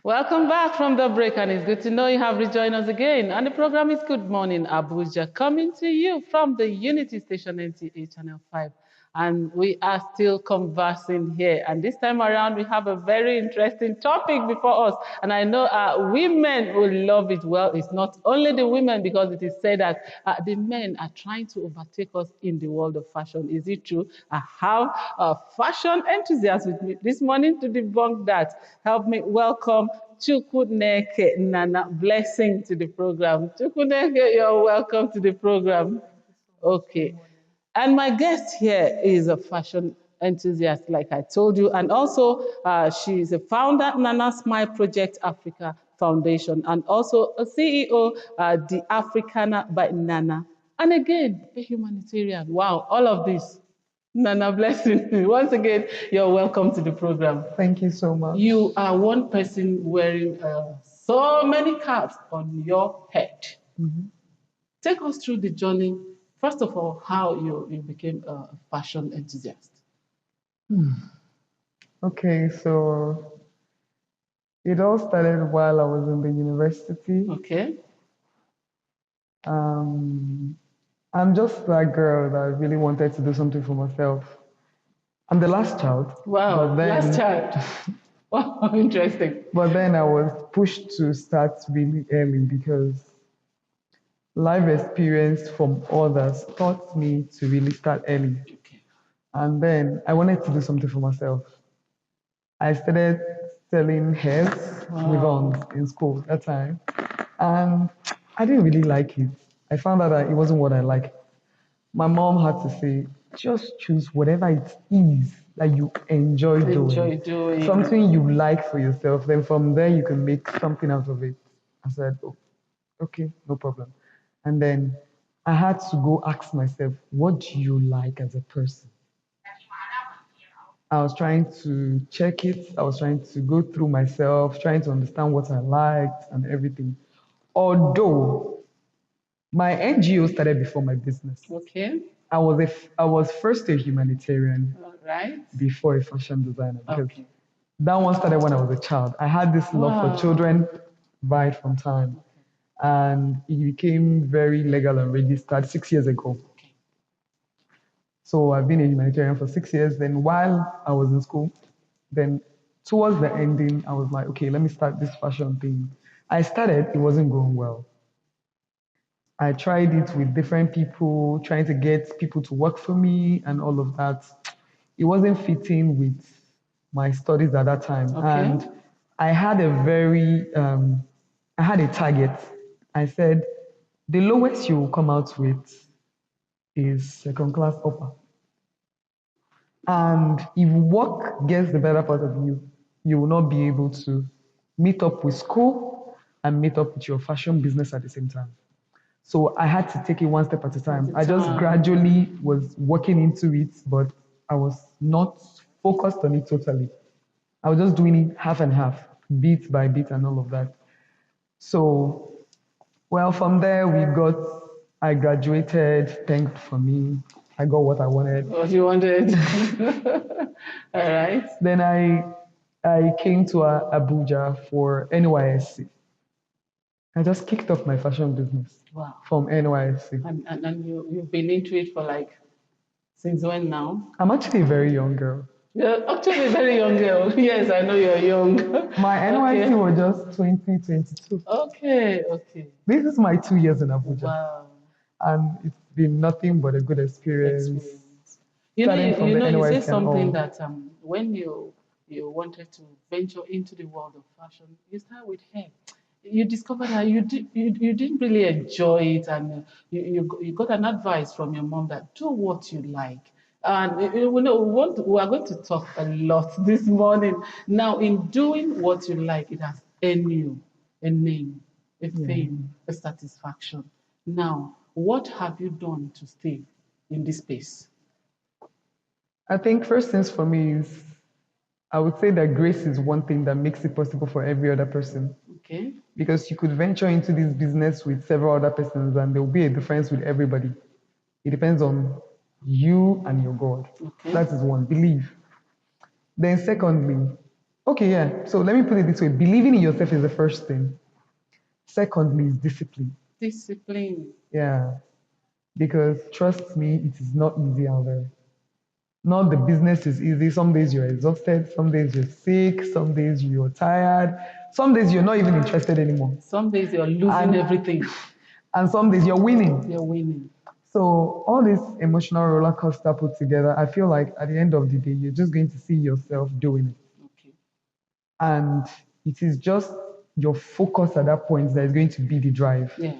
Welcome back from the break, and it's good to know you have rejoined us again. And the program is Good Morning Abuja, coming to you from the Unity Station NTA Channel 5. And we are still conversing here. And this time around, we have a very interesting topic before us. And I know women will love it. Well, it's not only the women, because it is said that the men are trying to overtake us in the world of fashion. Is it true? I have a fashion enthusiast with me this morning to debunk that. Help me welcome Chukwuneke Nana. Blessing to the program. Chukwuneke, you're welcome to the program. Okay. And my guest here is a fashion enthusiast, like I told you, and also she is a founder, Nana Smile Project Africa Foundation, and also a CEO, the Africana by Nana, and again, a humanitarian. Wow, all of this. Nana, blessing. Once again, you're welcome to the program. Thank you so much. You are one person wearing so many caps on your head. Mm-hmm. Take us through the journey. First of all, how you became a fashion enthusiast. Okay, so it all started while I was in the university. Okay. I'm just that girl that really wanted to do something for myself. I'm the last child. Wow, but then, last child. Wow, interesting. But then I was pushed to start really early because life experience from others taught me to really start early. Okay. And then I wanted to do something for myself. I started selling hairs ribbons in school that time. And I didn't really like it. I found out that it wasn't what I liked. My mom had to say, just choose whatever it is that you enjoy doing. Something you like for yourself. Then from there, you can make something out of it. I said, oh, okay, no problem. And then I had to go ask myself, what do you like as a person? I was trying to check it. I was trying to go through myself, trying to understand what I liked and everything. Although my NGO started before my business. Okay. I was first a humanitarian before a fashion designer because that one started when I was a child. I had this love for children right from time, and it became very legal and registered 6 years ago. So I've been a humanitarian for 6 years. Then while I was in school, then towards the ending, I was like, okay, let me start this fashion thing. I started, it wasn't going well. I tried it with different people, trying to get people to work for me and all of that. It wasn't fitting with my studies at that time. Okay. And I had I had a target. I said, the lowest you will come out with is second class upper. And if work gets the better part of you, you will not be able to meet up with school and meet up with your fashion business at the same time. So I had to take it one step at a time. I just gradually was working into it, but I was not focused on it totally. I was just doing it half and half, bit by bit and all of that. So, well, from there I graduated, thanked for me. I got what I wanted. What you wanted. All right. Then I came to Abuja for NYSC. I just kicked off my fashion business from NYSC. And you've been into it for like, since when now? I'm actually a very young girl. You're actually a very young girl. Yes, I know you're young. My NYC was just 2022. Okay. This is my 2 years in Abuja. Wow. And it's been nothing but a good experience. You say something that when you wanted to venture into the world of fashion, you start with hair. You discovered that you didn't really enjoy it, and you got an advice from your mom that do what you like. And we are going to talk a lot this morning. Now, in doing what you like, it has earned you a name, a fame, a satisfaction. Now, what have you done to stay in this space? I think first things for me is I would say that grace is one thing that makes it possible for every other person. Okay. Because you could venture into this business with several other persons and there will be a difference with everybody. It depends on you and your God. Okay. That is one, believe. Then secondly, Okay, yeah. So let me put it this way: believing in yourself is the first thing. Secondly, is discipline. Discipline. Yeah, because trust me, it is not easy out there. Not the business is easy. Some days you're exhausted, some days you're sick, some days you're tired, some days you're not even interested anymore. Some days you're losing And everything. and some days you're winning. You're winning. So all this emotional roller coaster put together, I feel like at the end of the day, you're just going to see yourself doing it. Okay. And it is just your focus at that point that is going to be the drive. Yes.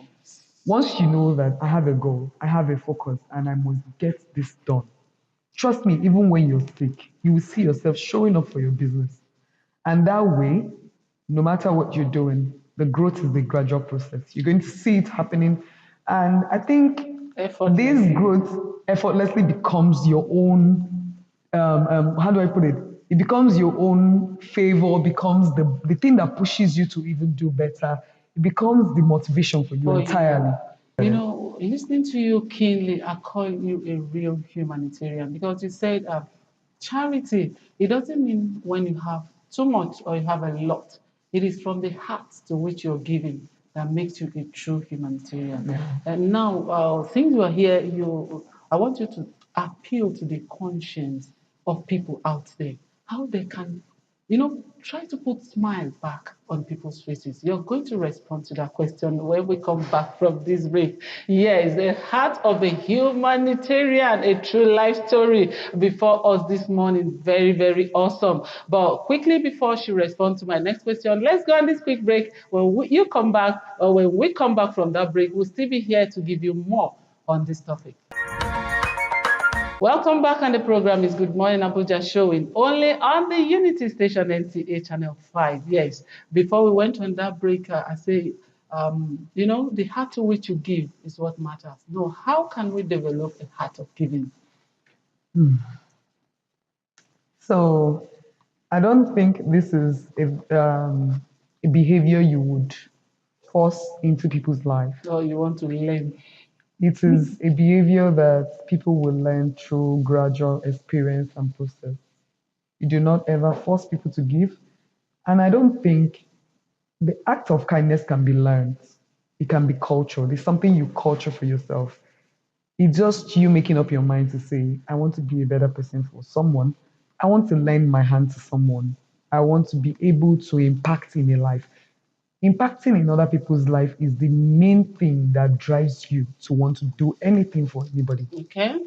Once you know that I have a goal, I have a focus, and I must get this done, trust me, even when you're sick, you will see yourself showing up for your business. And that way, no matter what you're doing, the growth is a gradual process. You're going to see it happening. And I think this Effortlessly. growth effortlessly becomes your own, how do I put it? It becomes your own favor, becomes the thing that pushes you to even do better. It becomes the motivation for you For entirely. you. Listening to you keenly, I call you a real humanitarian because you said charity. It doesn't mean when you have too much or you have a lot. It is from the heart to which you're giving that makes you a true humanitarian. And now, since you are here, I want you to appeal to the conscience of people out there, how they can try to put smile back on people's faces. You're going to respond to that question when we come back from this break. Yes, the heart of a humanitarian, a true life story before us this morning. Very, very awesome. But quickly before she responds to my next question, let's go on this quick break. You come back, or when we come back from that break, we'll still be here to give you more on this topic. Welcome back, and the program is Good Morning Abuja, showing only on the Unity Station NTA Channel 5. Yes, before we went on that break, I say, the heart to which you give is what matters. No, how can we develop a heart of giving? So I don't think this is a behavior you would force into people's life. Or you want to learn? It is a behavior that people will learn through gradual experience and process. You do not ever force people to give. And I don't think the act of kindness can be learned. It can be cultured. It's something you culture for yourself. It's just you making up your mind to say, I want to be a better person for someone. I want to lend my hand to someone. I want to be able to impact in a life. Impacting in other people's life is the main thing that drives you to want to do anything for anybody. Okay.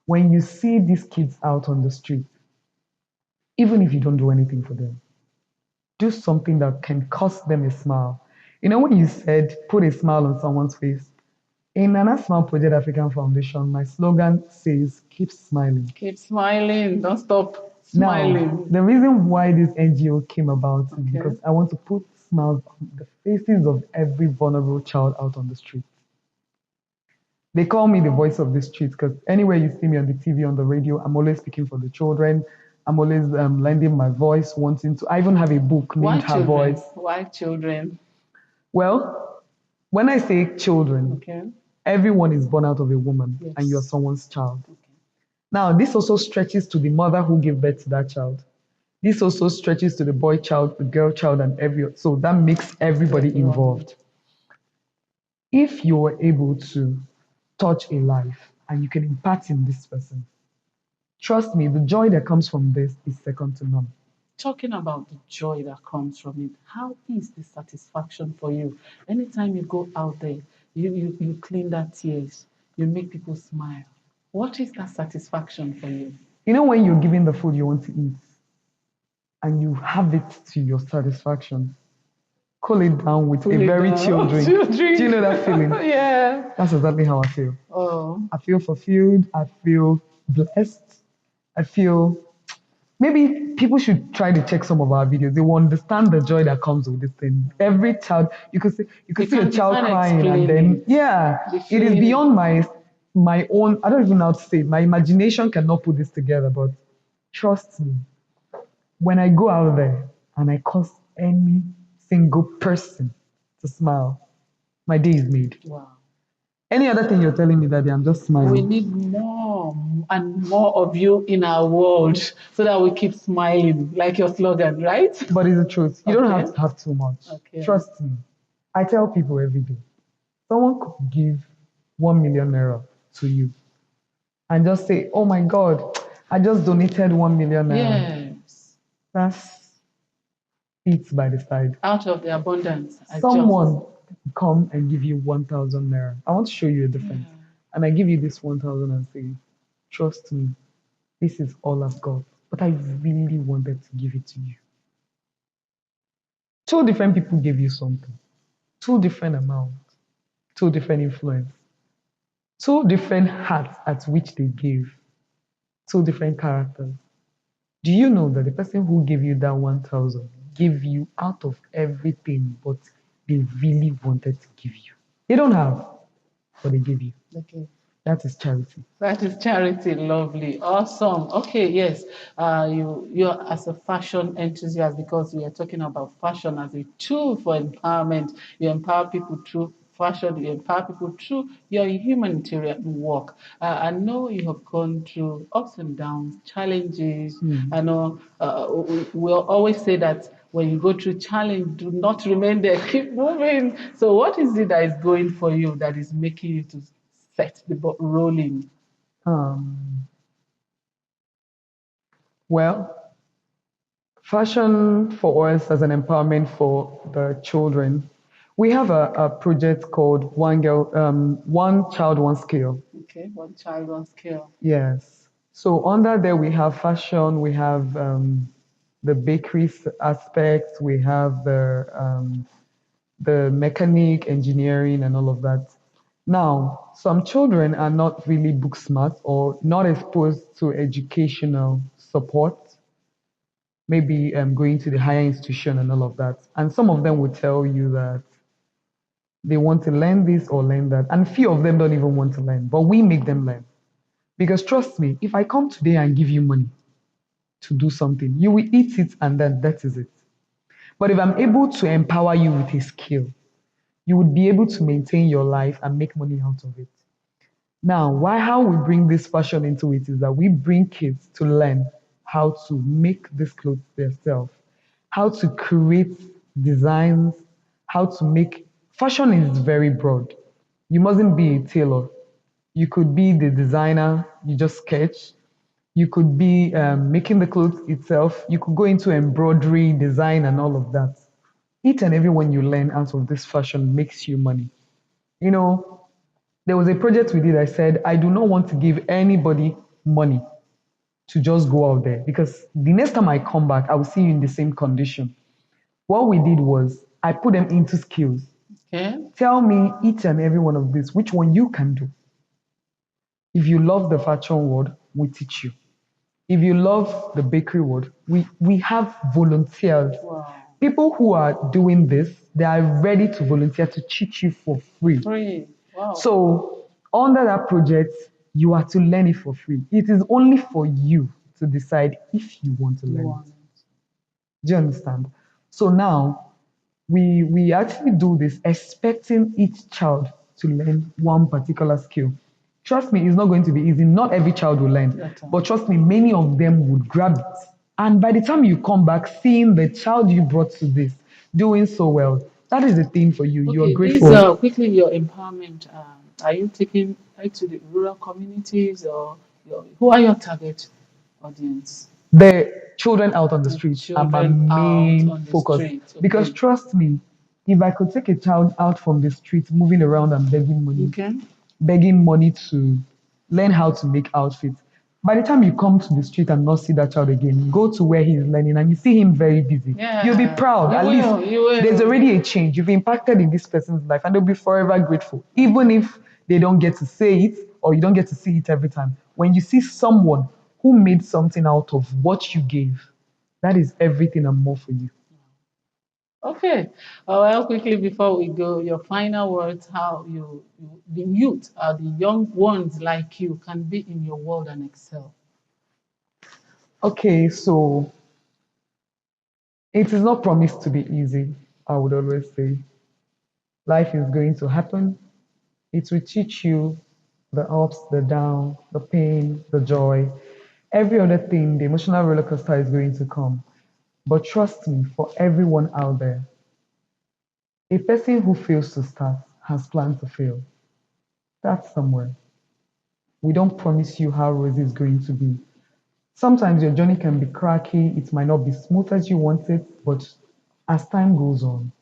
When you see these kids out on the street, even if you don't do anything for them, do something that can cost them a smile. You know, when you said put a smile on someone's face, in an Smile Project African Foundation, my slogan says keep smiling. Keep smiling. Don't stop Now, smiling. the reason why this NGO came about is Okay. because I want to put smiles on the faces of every vulnerable child out on the street. They call me the voice of the street because anywhere you see me on the TV, on the radio, I'm always speaking for the children. I'm always lending my voice, wanting to. I even have a book Why named Her children? Voice. Why children? Well, when I say children, Okay. everyone is born out of a woman and you're Yes. someone's child. Okay. Now, this also stretches to the mother who gave birth to that child. This also stretches to the boy child, the girl child, and so that makes everybody Everyone. involved. If you are able to touch a life and you can impact in this person, trust me, the joy that comes from this is second to none. Talking about the joy that comes from it, how is the satisfaction for you? Anytime you go out there, you clean that tears, you make people smile. What is that satisfaction for you? You know, when you're given the food you want to eat and you have it to your satisfaction, cool it down with Pull a it very down. chill drink. Chill Do drink. you know that feeling? Yeah. That's exactly how I feel. Oh, I feel fulfilled. I feel blessed. I feel maybe people should try to check some of our videos. They will understand the joy that comes with this thing. Every child, you could see a child crying, and then yeah, it is beyond my own. I don't even know how to say it. My imagination cannot put this together. But trust me, when I go out there and I cause any single person to smile, my day is made. wow. Any other thing you're telling me, Daddy, I'm just We smiling. need more and more of you in our world so that we keep smiling, like your slogan, right? But it's the truth. You don't Okay. have to have too much. Okay. Trust me. I tell people every day, someone could give 1 million naira to you and just say, oh my God, I just donated 1 million naira. Yes. That's it by the side. Out of the abundance, I just. Someone come and give you 1,000 naira. I want to show you a difference. Yeah. And I give you this 1,000 and say, trust me, this is all I've got. But I really wanted to give it to you. Two different people gave you something, two different amounts, two different influence, two different hearts at which they gave, two different characters. Do you know that the person who gave you that 1,000 gave you out of everything, but they really wanted to give you? They don't have, but they give you. Okay. That is charity. That is charity, lovely, awesome. Okay, yes, you're as a fashion enthusiast because we are talking about fashion as a tool for empowerment. You empower people through fashion. You empower people through your humanitarian work. I know you have gone through ups and downs, challenges. Hmm. I know we'll always say that when you go through challenge, do not remain there. Keep moving. So, what is it that is going for you that is making you to set the ball rolling? Um, well, fashion for us as an empowerment for the children. We have a project called One Child, One Skill. Okay, one child, one skill. Yes. So under there we have fashion, we have the bakery aspects, we have the mechanic, engineering, and all of that. Now, some children are not really book smart or not exposed to educational support, maybe going to the higher institution and all of that. And some of them will tell you that they want to learn this or learn that. And few of them don't even want to learn, but we make them learn. Because trust me, if I come today and give you money to do something, you will eat it and then that is it. But if I'm able to empower you with a skill, you would be able to maintain your life and make money out of it. Now, why how we bring this fashion into it is that we bring kids to learn how to make these clothes themselves, how to create designs, how to make fashion is very broad. You mustn't be a tailor. You could be the designer, you just sketch. You could be making the clothes itself. You could go into embroidery, design, and all of that. Each and every one you learn out of this fashion makes you money. You know, there was a project we did. I said, I do not want to give anybody money to just go out there because the next time I come back, I will see you in the same condition. What we did was I put them into skills. Okay. Tell me each and every one of these, which one you can do. If you love the fashion world, we teach you. If you love the bakery world, we have volunteers. Wow. People who are doing this, they are ready to volunteer to teach you for free. Free. Wow. So, under that project, you are to learn it for free. It is only for you to decide if you want to You learn want it. it. Do you understand? So now we actually do this expecting each child to learn one particular skill. Trust me, it's not going to be easy. Not every child will learn, At all. but trust me, many of them would grab it. And by the time you come back, seeing the child you brought to this doing so well, that is the thing for you. You are Okay, this grateful. quickly your empowerment. Are you taking it to the rural communities or who are your target audience? The children out on the The streets are my children out main on the focus. street. Because Okay. trust me, if I could take a child out from the streets, moving around and Okay. begging money to learn how to make outfits, by the time you come to the street and not see that child again, go to where he is learning and you see him very busy, you'll be Yeah, proud. you At least will. You there's will. already a change. You've impacted in this person's life and they'll be forever grateful, even if they don't get to say it or you don't get to see it every time. When you see someone who made something out of what you gave, that is everything and more for you. Okay. Well, quickly before we go, your final words, how the youth, the young ones like you, can be in your world and excel. Okay, so it is not promised to be easy, I would always say. Life is going to happen. It will teach you the ups, the down, the pain, the joy, every other thing. The emotional roller coaster is going to come. But trust me, for everyone out there, a person who fails to start has planned to fail. That's somewhere. We don't promise you how rosy is going to be. Sometimes your journey can be cracky, it might not be smooth as you want it, but as time goes on,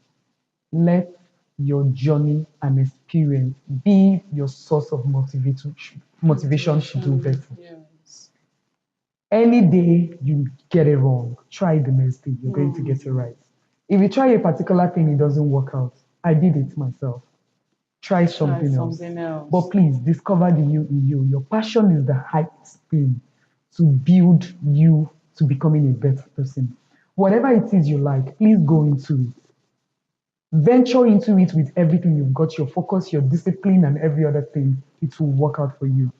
let your journey and experience be your source of motivation to do better. Yes. Any day you get it wrong, try the next day, you're going to get it right. If you try a particular thing, it doesn't work out. I did it myself. Try Try something else. something else. But please discover the you in you. Your passion is the highest thing to build you to becoming a better person. Whatever it is you like, please go into it. Venture into it with everything you've got, your focus, your discipline, and every other thing. It will work out for you.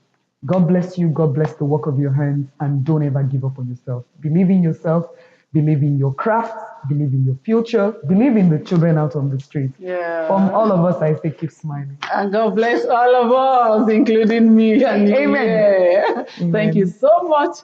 God bless you. God bless the work of your hands. And don't ever give up on yourself. Believe in yourself. Believe in your craft. Believe in your future. Believe in the children out on the street. From Yeah. all of us, I say keep smiling. And God bless all of us, including me and you. Amen. Yeah. Thank you Amen. so much,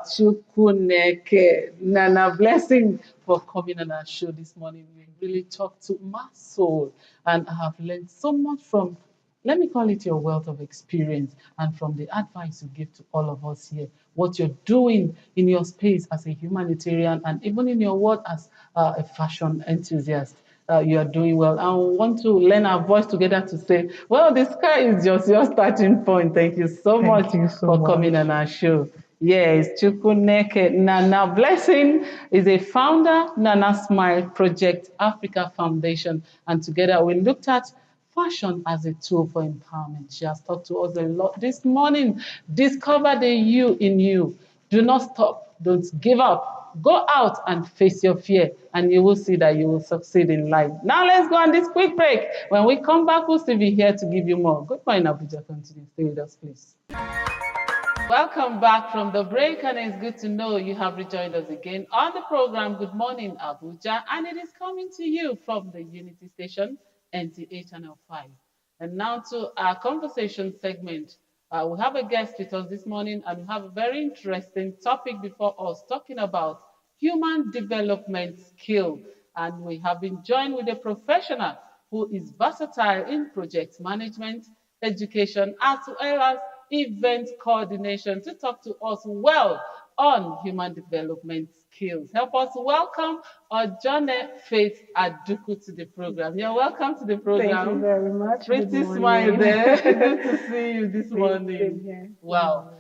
Chukuneke. Nana, blessing for coming on our show this morning. You really talked to my soul, and I have learned so much from, let me call it, your wealth of experience, and from the advice you give to all of us here, what you're doing in your space as a humanitarian and even in your work as a fashion enthusiast. You are doing well. I want to lend our voice together to say, well, the sky is just your starting point. Thank you so much Thank you so for coming much. on our show. Yes, Chukuneke Nana Blessing is a founder, Nana Smile Project Africa Foundation. And together we looked at fashion as a tool for empowerment. She has talked to us a lot this morning. Discover the you in you. Do not stop. Don't give up. Go out and face your fear, and you will see that you will succeed in life. Now let's go on this quick break. When we come back, we'll still be here to give you more. Good morning, Abuja. Continue. Stay with us, please. Welcome back from the break, and it's good to know you have rejoined us again on the program. Good morning, Abuja, and it is coming to you from the Unity Station, NTA Channel 5. And now to our conversation segment. We have a guest with us this morning, and we have a very interesting topic before us, talking about human development skill. And we have been joined with a professional who is versatile in project management, education, as well as event coordination to talk to us well on human development skills. Help us welcome Ojone Faith Aduku to the program. You're welcome to the program. Thank you very much. Good Pretty smile morning. there. Good to see you this Same morning. here. Wow,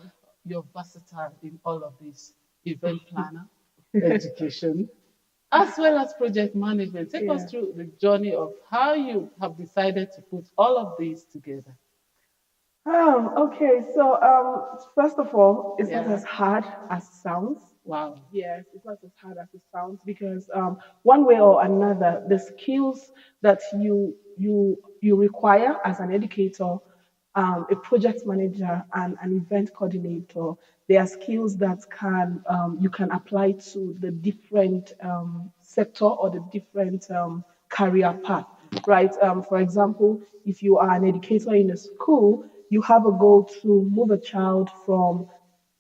you're versatile in all of this. Event planner, education, as well as project management. Take us Yeah. through the journey of how you have decided to put all of these together. Okay, so first of all, it's not Yeah. as hard as it sounds. Wow. Yes, it's not as hard as it sounds because one way or another, the skills that you require as an educator, a project manager, and an event coordinator, they are skills that can you can apply to the different sector or the different career path, right? For example, if you are an educator in a school, you have a goal to move a child from,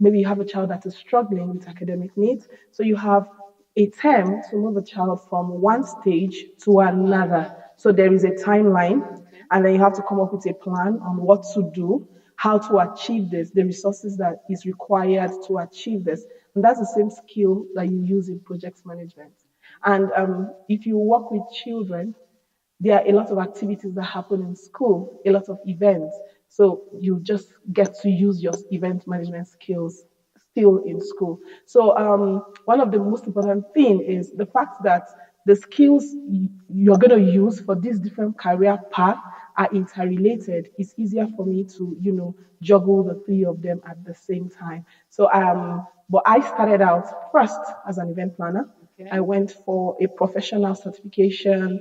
maybe you have a child that is struggling with academic needs. So you have a term to move a child from one stage to another. So there is a timeline, and then you have to come up with a plan on what to do, how to achieve this, the resources that is required to achieve this. And that's the same skill that you use in project management. And if you work with children, there are a lot of activities that happen in school, a lot of events. So you just get to use your event management skills still in school. So one of the most important thing is the fact that the skills you're going to use for these different career paths are interrelated. It's easier for me to, juggle the three of them at the same time. So, but I started out first as an event planner. Okay. I went for a professional certification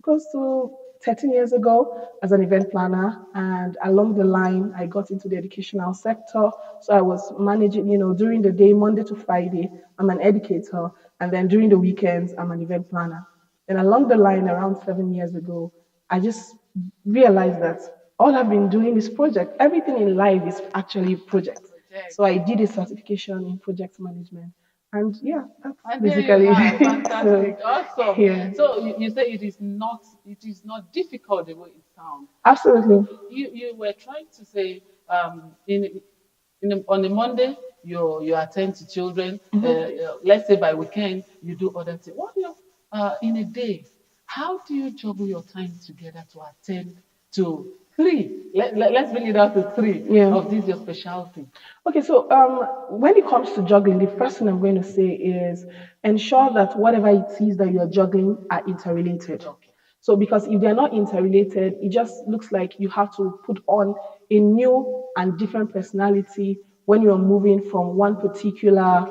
close to 13 years ago as an event planner. And along the line, I got into the educational sector. So I was managing, during the day, Monday to Friday, I'm an educator. And then during the weekends, I'm an event planner. And along the line, around 7 years ago, I just realized that all I've been doing is project. Everything in life is actually project. So I did a certification in project management. And yeah, that's And there you basically have, it. So fantastic, awesome. yeah, So you say it is not difficult the way it sounds. absolutely. You were trying to say on a Monday you attend to children. Let's say by weekend you do other things. What do you in a day? How do you juggle your time together to attend to three? Let's bring it down to three Yeah. of these your specialty. Okay, so when it comes to juggling, the first thing I'm going to say is ensure that whatever it is that you're juggling are interrelated. Okay. So, because if they're not interrelated, it just looks like you have to put on a new and different personality when you're moving from one particular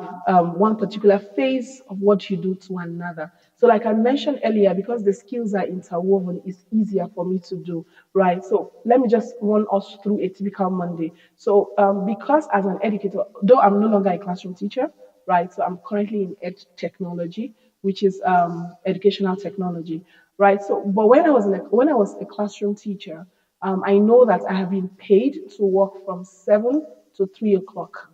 phase of what you do to another. So, like I mentioned earlier, because the skills are interwoven, it's easier for me to do, right? So, let me just run us through a typical Monday. So, because as an educator, though I'm no longer a classroom teacher, right? So, I'm currently in ed technology, which is educational technology, right? So, but when I was a classroom teacher, I know that I have been paid to work from 7 to 3 o'clock,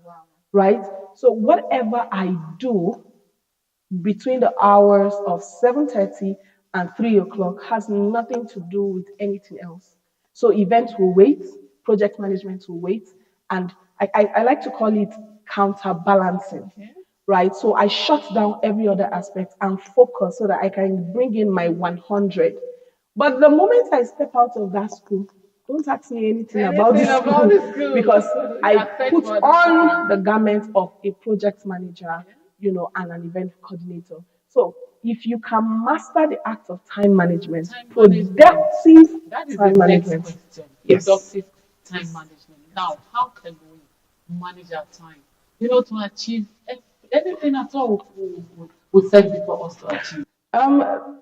right? So, whatever I do between the hours of 7:30 and 3 o'clock has nothing to do with anything else. So events will wait, project management will wait, and I like to call it counterbalancing, right? So I shut down every other aspect and focus so that I can bring in my 100. But the moment I step out of that school, don't ask me anything about the Anything about school the school? because You I are set put for this on one. the garment of a project manager, and an event coordinator. So if you can master the act of time management, Time management. productive That is the time next management, question. yes. Productive time management. Now, how can we manage our time? You know, to achieve anything at all we set before us to achieve. Um,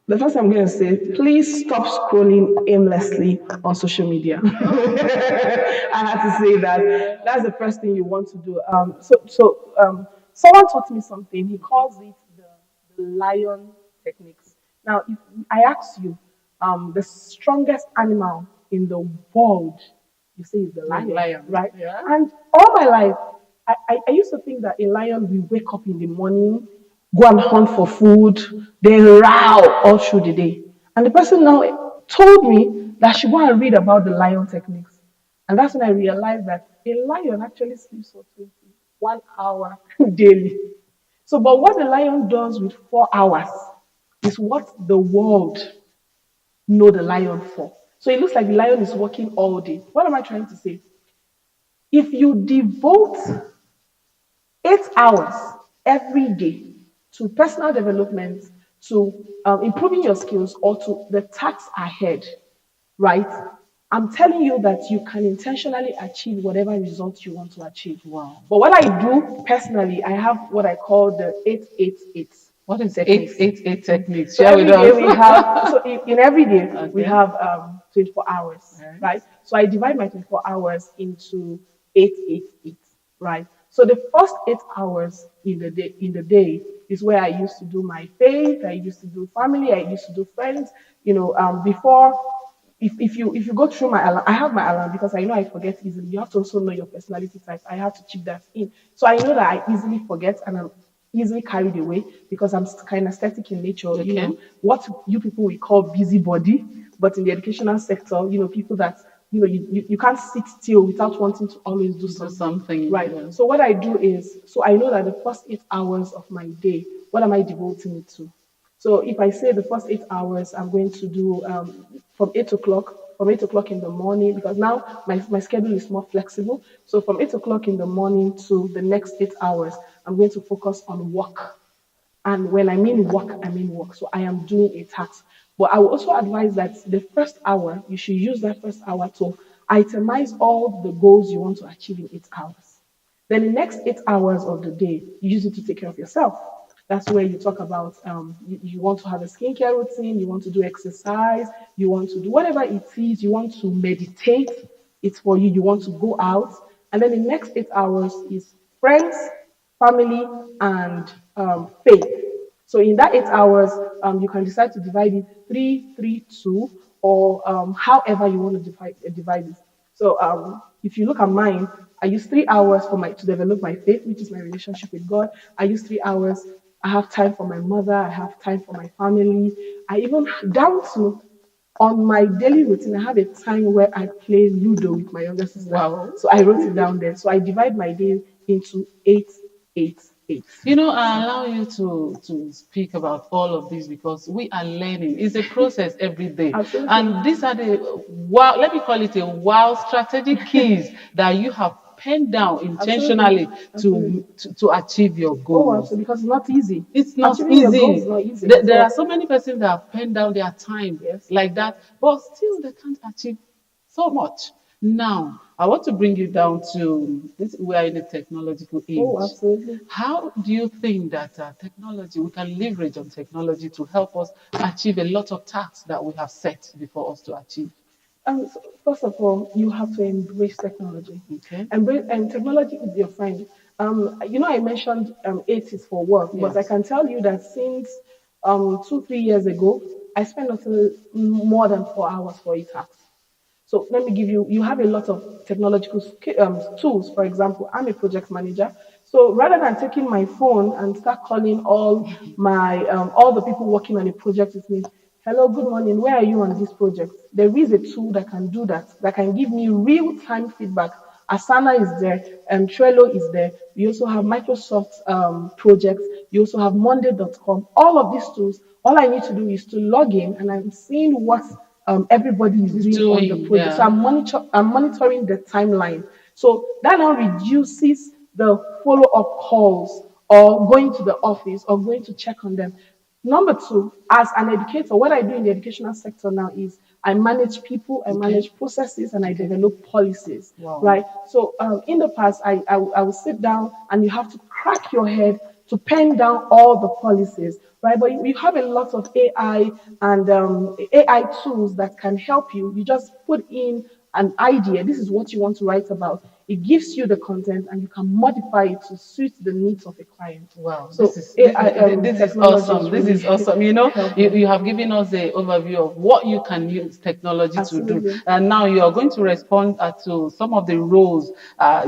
the first I'm going to say, please stop scrolling aimlessly on social media. I had to say that. That's the first thing you want to do. Someone taught me something. He calls it the lion techniques. Now, if I ask you, the strongest animal in the world, you say is the The lion, lion. right? Yeah. And all my life, I used to think that a lion will wake up in the morning, go and hunt for food, then row all through the day. And the person now told me that I should go and read about the lion techniques. And that's when I realized that a lion actually sleeps for 21 hour daily. So, but what the lion does with 4 hours is what the world know the lion for. So it looks like the lion is working all day. What am I trying to say? If you devote 8 hours every day to personal development, to improving your skills, or to the tasks ahead, right? I'm telling you that you can intentionally achieve whatever results you want to achieve. Wow. But what I do personally, I have what I call the 888 What is techniques. 888 techniques? So Share with every day we us. have, so in every day we Okay. have 24 hours, Right. right? So I divide my 24 hours into 888, right? So the first 8 hours in the day is where I used to do my faith, I used to do family, I used to do friends, before if you go through my alarm, I have my alarm because I know I forget easily. You have to also know your personality type. I have to chip that in. So I know that I easily forget and I'm easily carried away because I'm kind of static in nature. Okay. What you people we call busybody, but in the educational sector, people that you can't sit still without wanting to always do Do something. something. Right. Yeah. So what I do is, so I know that the first 8 hours of my day, what am I devoting it to? So if I say the first 8 hours, I'm going to do from 8 o'clock in the morning, because now my schedule is more flexible. So from 8 o'clock in the morning to the next 8 hours, I'm going to focus on work. And when I mean work, I mean work. So I am doing a task. But I will also advise that the first hour, you should use that first hour to itemize all the goals you want to achieve in 8 hours. Then the next 8 hours of the day, you use it to take care of yourself. That's where you talk about you want to have a skincare routine, you want to do exercise, you want to do whatever it is, you want to meditate, it's for you, you want to go out. And then the next 8 hours is friends, family, and faith. So in that 8 hours, you can decide to divide it 3, 3, 2, or however you want to divide it. So if you look at mine, I use 3 hours for my to develop my faith, which is my relationship with God. I use 3 hours. I have time for my mother. I have time for my family. I even down to on my daily routine, I have a time where I play Ludo with my younger sister. Wow. So I wrote it down there. So I divide my day into eight, eight, eight. I allow you to speak about all of this because we are learning. It's a process every day, Absolutely. and these are the wow. Let me call it a wow strategic keys that you have penned down Absolutely. intentionally Absolutely. to achieve your Oh, goals. absolutely. Because it's not easy. It's not Achieving your goals is easy. not easy. There are So, so many persons that have penned down their time yes. like that, but still they can't achieve so much. Now, I want to bring you down to this. We are in a technological Oh, age. absolutely. How do you think that technology, we can leverage on technology to help us achieve a lot of tasks that we have set before us to achieve? So first of all, you have to embrace technology. Okay. Embrace and technology is your friend. I mentioned eight is for work, but I Yes. can tell you that since 2, 3 years ago, I spend nothing more than 4 hours for a task. So let me give you, you have a lot of technological tools. For example, I'm a project manager. So rather than taking my phone and start calling all the people working on a project with me, hello, good morning, where are you on this project? There is a tool that can do that, that can give me real-time feedback. Asana is there, Trello is there. We also have Microsoft projects. You also have Monday.com. All of these tools, all I need to do is to log in and I'm seeing what everybody is It's doing on the doing, project. So yeah. I'm monitoring the timeline. So that now reduces the follow-up calls or going to the office or going to check on them. Number two, as an educator, what I do in the educational sector now is I manage people, I Okay. manage processes, and I Okay. develop policies, Wow. right? So in the past, I will sit down and you have to crack your head to pen down all the policies, right? But you have a lot of AI and AI tools that can help you. You just put in an idea. This is what you want to write about. It gives you the content and you can modify it to suit the needs of a client. Wow, So AI this is technology is awesome. This is really awesome. helping. You have given us the overview of what you can use technology to do, Absolutely. and now you are going to respond to some of the roles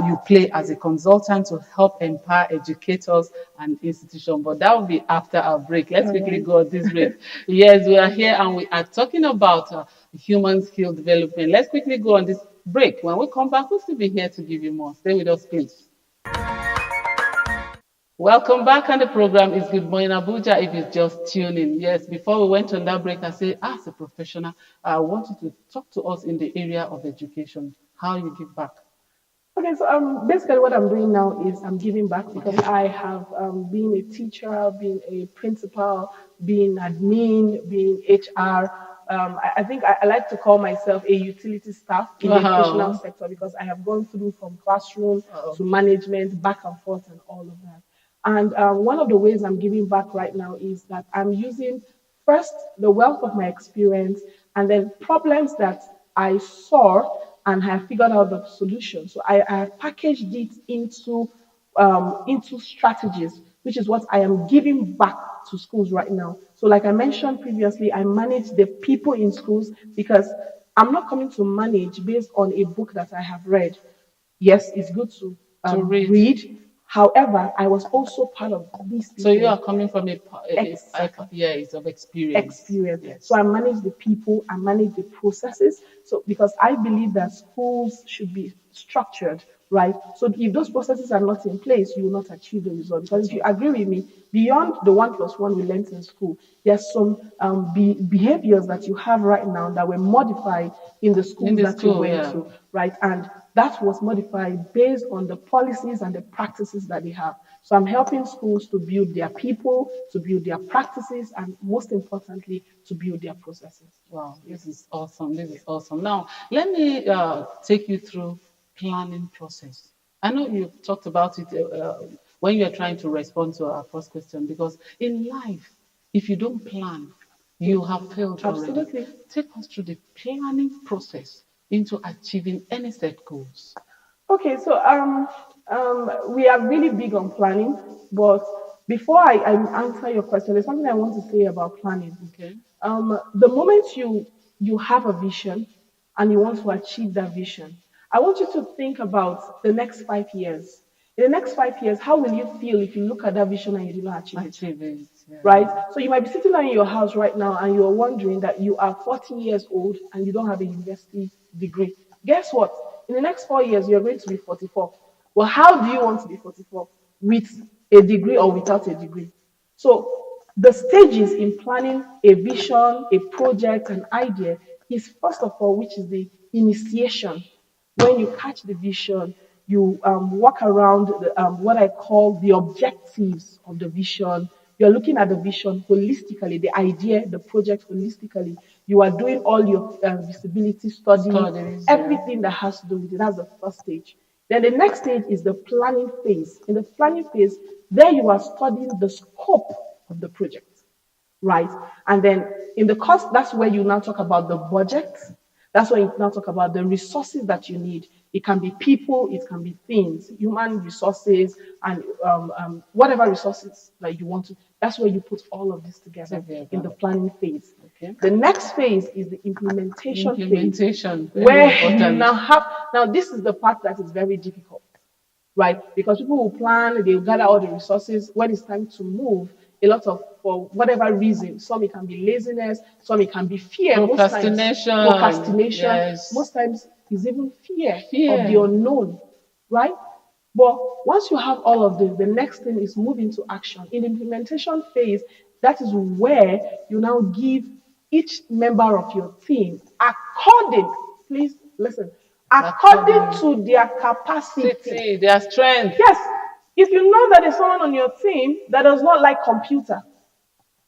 you play as a consultant to help empower educators and institutions. But that will be after our break. Let's All quickly right. go on this break. Yes, we are here and we are talking about human skill development. Let's quickly go on this break. When we come back, we'll still be here to give you more. Stay with us, please. Welcome back, and the program is Good Morning Abuja. If you just tune in, yes, before we went on that break, I said, as a professional, I want you to talk to us in the area of education, how you give back. Okay, so basically what I'm doing now is I'm giving back because Okay. I have been a teacher, been a principal, been admin, being HR. I think I like to call myself a utility staff in the educational Wow. sector because I have gone through from classroom Oh, to management, back and forth, and all of that. And one of the ways I'm giving back right now is that I'm using first the wealth of my experience and then problems that I saw and have figured out the solution. So I have packaged it into strategies, which is what I am giving back to schools right now. So, like I mentioned previously, I manage the people in schools because I'm not coming to manage based on a book that I have read. Yes, it's good to to read. read. However, I was also part of these So you people. are coming from Exactly. years of experience. Experience. So Yes. I manage the people, I manage the processes. So because I believe that schools should be structured, right? So if those processes are not in place, you will not achieve the result. Because At if you all. agree with me, beyond the 1+1 we learned in school, there's some behaviors that you have right now that were modified in the In schools the that you school, went yeah. to, right? And that was modified based on the policies and the practices that they have. So I'm helping schools to build their people, to build their practices, and most importantly, to build their processes. Wow, Yes. this is awesome. This is awesome. Now, let me take you through planning process. I know you've talked about it when you're trying to respond to our first question, because in life, if you don't plan, You, you have failed already. absolutely. Take us through the planning process into achieving any set goals. Okay, so we are really big on planning, but before I answer your question, there's something I want to say about planning. Okay. The moment you you have a vision and you want to achieve that vision. I want you to think about the next 5 years. In the next 5 years, how will you feel if you look at that vision and you did not achieve it? Achieve it. Right? Yeah. So you might be sitting down in your house right now and you're wondering that you are 40 years old and you don't have a university degree. Guess what? In the next 4 years, you're going to be 44. Well, how do you want to be 44? With a degree or without a degree? So the stages in planning a vision, a project, an idea is first of all, which is the initiation. When you catch the vision, you walk around what I call the objectives of the vision. You're looking at the vision holistically, the idea, the project holistically. You are doing all your visibility study, Studies, yeah. everything that has to do with it. That's the first stage. Then the next stage is the planning phase. In the planning phase, there you are studying the scope of the project, right? And then in the cost, that's where you now talk about the budget. That's where you now talk about the resources that you need. It can be people, it can be things, human resources, and whatever resources that you want to. That's where you put all of this together in the planning phase. Okay. The next phase is the implementation phase, Implementation. Very where you important. now have. Now, this is the part that is very difficult, right? Because people will plan, they will gather all the resources. When it's time to move, a lot of, for whatever reason, some it can be laziness, some it can be fear. Most times, Procrastination. procrastination. Yes. Most times, it's even fear Fear. of the unknown, right? But once you have all of this, the next thing is move into action. In the implementation phase, that is where you now give each member of your team according, please listen, according to their capacity. City, their strength. Yes, if you know that there's someone on your team that does not like computer,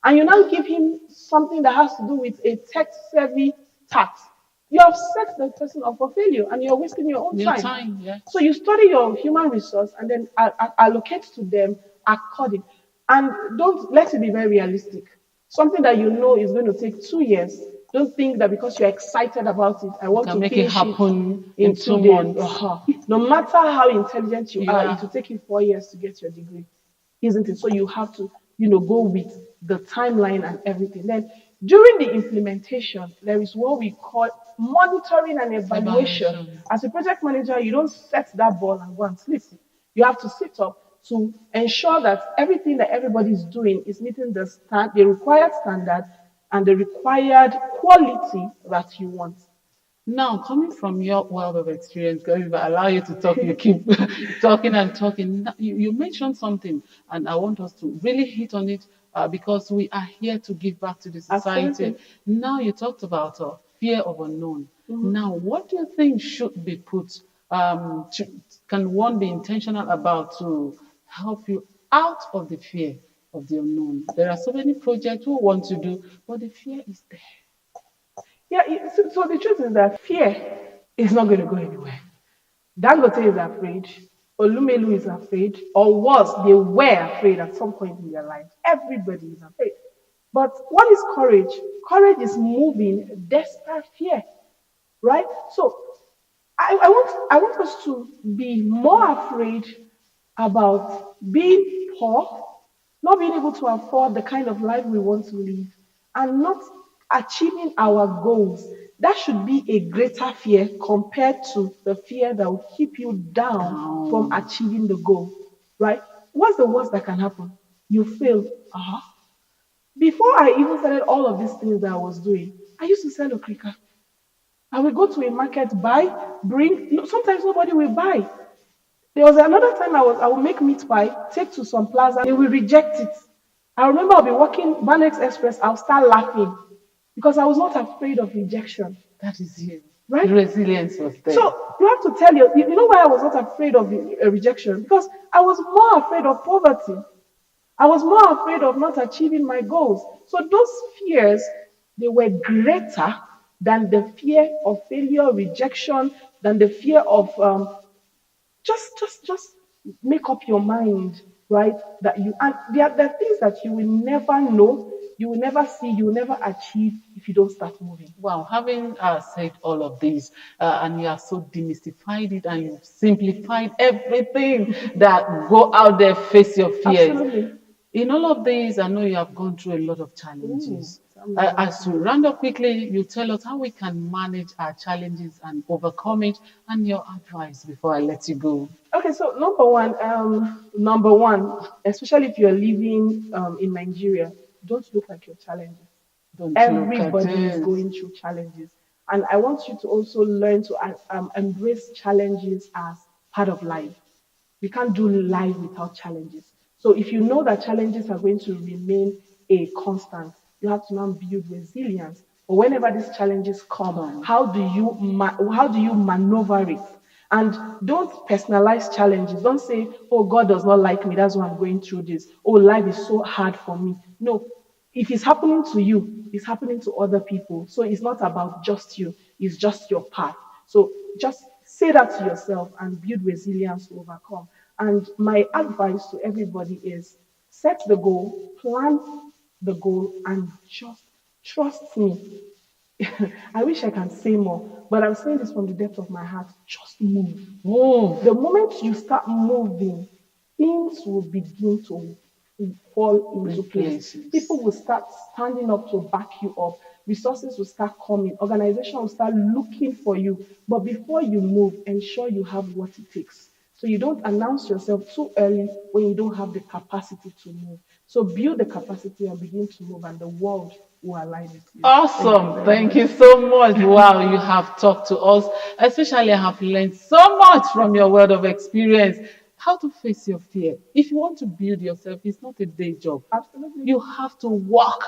and you now give him something that has to do with a tech-savvy task, you have set the person up for failure and you're wasting your own Your time. time, yeah. So you study your human resource and then allocate to them according. And don't let it be very realistic. Something that you know is going to take 2 years. Don't think that because you're excited about it, I want Can to make it finish happen in in 2 2 days. months. No matter how intelligent you are, Yeah. it will take you 4 years to get your degree, isn't it? So you have to, go with the timeline and everything. Then during the implementation, there is what we call monitoring and evaluation. Evaluation. As a project manager, you don't set that ball and go and sleep. You have to sit up to ensure that everything that everybody is doing is meeting the required standard and the required quality that you want. Now, coming from your wealth of experience, going if I allow you to talk, you keep talking and talking. Now, you mentioned something, and I want us to really hit on it because we are here to give back to the society. Absolutely. Now, you talked about fear of unknown. Now, what do you think should be put? Can one be intentional about to help you out of the fear of the unknown? There are so many projects we want to do, but the fear is there. Yeah, so the truth is that fear is not going to go anywhere. Dangote is afraid, Olumelu is afraid, or worse, they were afraid at some point in their lives. Everybody is afraid. But what is courage? Courage is moving despite fear, right? So I want us to be more afraid about being poor, not being able to afford the kind of life we want to live, and not achieving our goals. That should be a greater fear compared to the fear that will keep you down from achieving the goal, right? What's the worst that can happen? You fail. Uh-huh. Before I even started all of these things that I was doing, I used to sell okrika. I will go to a market, buy, bring. No, sometimes nobody will buy. There was another time I would make meat pie, take to some plaza, they will reject it. I remember I'll be walking Banex Express, I'll start laughing because I was not afraid of rejection, That is you. right? The resilience was there. So you have to tell you know why I was not afraid of rejection? Because I was more afraid of poverty. I was more afraid of not achieving my goals. So those fears, they were greater than the fear of failure, rejection, than the fear of just make up your mind, right? That you and there are things that you will never know, you will never see, you will never achieve if you don't start moving. Wow, having said all of this, and you have so demystified it and you've simplified everything that go out there, face your fears. Absolutely. In all of these, I know you have gone through a lot of Ooh, challenges. tell me about As to round up quickly, you tell us how we can manage our challenges and overcome it, and your advice before I let you go. Okay, so number one, especially if you're living in Nigeria, don't look like your challenges. Don't look at Everybody is it. going through challenges, and I want you to also learn to embrace challenges as part of life. We can't do life without challenges. So if you know that challenges are going to remain a constant, you have to now build resilience. But whenever these challenges come, Come. how do you maneuver it? And don't personalize challenges. Don't say, "Oh, God does not like me. That's why I'm going through this. Oh, life is so hard for me." No, if it's happening to you, it's happening to other people. So it's not about just you. It's just your path. So just say that to yourself and build resilience to overcome. And my advice to everybody is set the goal, plan the goal, and just trust me. I wish I can say more, but I'm saying this from the depth of my heart. Just move. Move. The moment you start moving, things will begin to fall into place. Places. People will start standing up to back you up. Resources will start coming. Organization will start looking for you. But before you move, ensure you have what it takes. So you don't announce yourself too early when you don't have the capacity to move. So build the capacity and begin to move, and the world will align with you. Thank you Awesome. very Thank much. you so much. Wow, you have talked to us. Especially, I have learned so much from your world of experience. How to face your fear. If you want to build yourself, it's not a day job. Absolutely. You have to work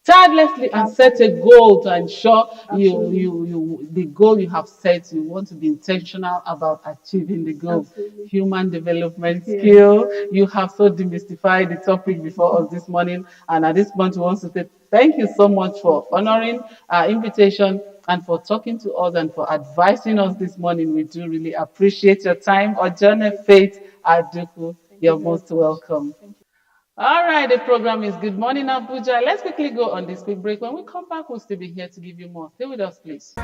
tirelessly and set a Absolutely. goal to ensure Absolutely. the goal you have set, you want to be intentional about achieving the goal. Absolutely. Human development Yes. skill, you have so demystified the topic before us this morning, and at this point we want to say thank you so much Thank for you so honoring much. our invitation and for talking to us and for advising us this morning. We do really appreciate your time. Ojane Thank you. Faith Aduku, Thank you you're very most much. welcome. Thank you. All right, the program is Good Morning Abuja. Let's quickly go on this quick break. When we come back, we'll still be here to give you more. Stay with us, please.